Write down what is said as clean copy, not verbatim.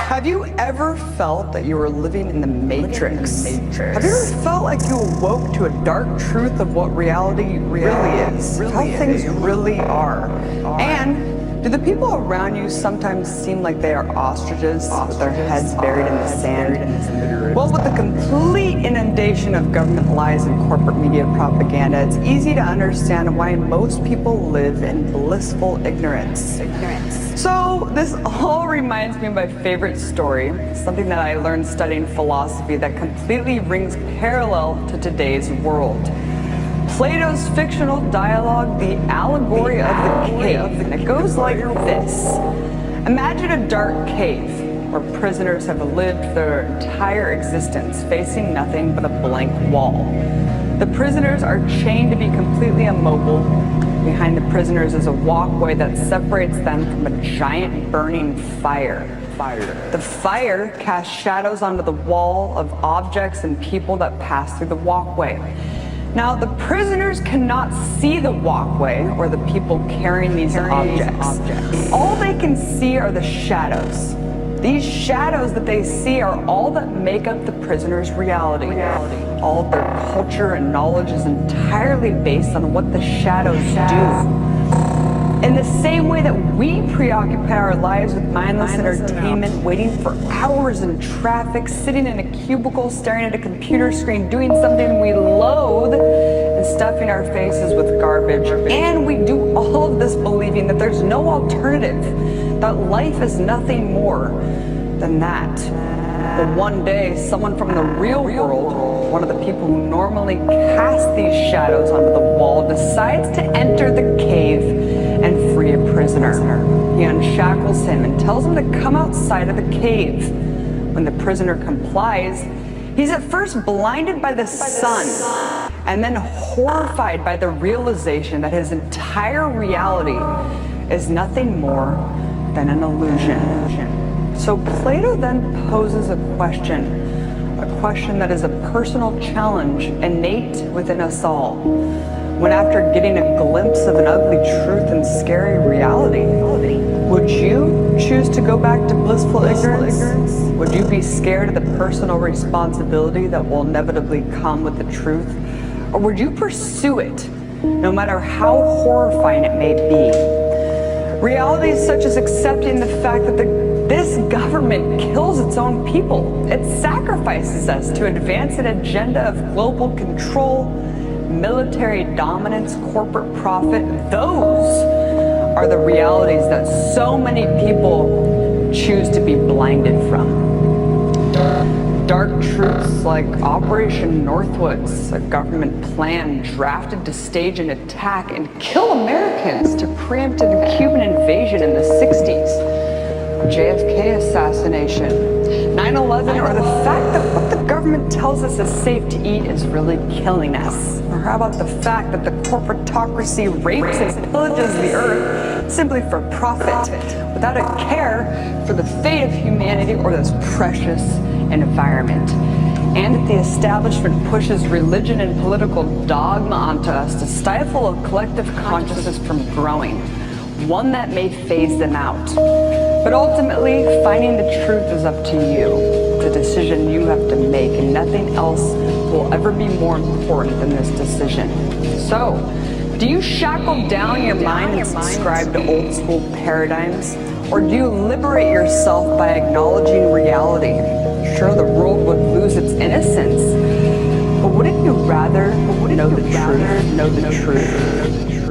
Have you ever felt that you were living in the Matrix? Have you ever felt like you awoke to a dark truth of what reality really is? How things really are? And do the people around you sometimes seem like they are ostriches with their heads buried in the sand? Well, with the complete inundation of government lies and corporate media propaganda, it's easy to understand why most people live in blissful ignorance. So this all reminds me of my favorite story, something that I learned studying philosophy that completely rings parallel to today's world. Plato's fictional dialogue, The Allegory of the Cave, and it goes like this. Imagine a dark cave where prisoners have lived their entire existence facing nothing but a blank wall. The prisoners are chained to be completely immobile. Behind the prisoners is a walkway that separates them from a giant burning fire. The fire casts shadows onto the wall of objects and people that pass through the walkway. Now, the prisoners cannot see the walkway or the people carrying these objects. All they can see are the shadows. These shadows that they see are all that make up the prisoners' reality. All of their culture and knowledge is entirely based on what the shadows do. In the same way that we preoccupy our lives with mindless entertainment, waiting for hours in traffic, sitting in a cubicle, staring at a computer screen, doing something we loathe, and stuffing our faces with garbage. And we do all of this believing that there's no alternative, that life is nothing more than that. But one day, someone from the real world, one of the people who normally cast these shadows onto the wall, decides to enter the cave and free a prisoner. He unshackles him and tells him to come outside of the cave. When the prisoner complies, he's at first blinded by the sun and then horrified by the realization that his entire reality is nothing more than an illusion. So Plato then poses a question that is a personal challenge innate within us all. When after getting a glimpse of an ugly truth and scary reality, would you choose to go back to blissful ignorance? Would you be scared of the personal responsibility that will inevitably come with the truth? Or would you pursue it, no matter how horrifying it may be? Realities such as accepting the fact that this government kills its own people. It sacrifices us to advance an agenda of global control, military dominance, corporate profit. Those are the realities that so many people choose to be blinded from. Dark truths like Operation Northwoods, a government plan drafted to stage an attack and kill Americans to preempt the Cuban invasion in the 60s. JFK assassination, 9/11, or the fact that what the government tells us is safe to eat is really killing us. Or how about the fact that the corporatocracy rapes and pillages the earth simply for profit, without a care for the fate of humanity or this precious environment? And that the establishment pushes religion and political dogma onto us to stifle a collective consciousness from growing, one that may phase them out. But ultimately, finding the truth is up to you. It's a decision you have to make, and nothing else will ever be more important than this decision. So, do you shackle down your mind and subscribe to old school paradigms? Or do you liberate yourself by acknowledging reality? Sure, the world would lose its innocence, but wouldn't you rather know the truth?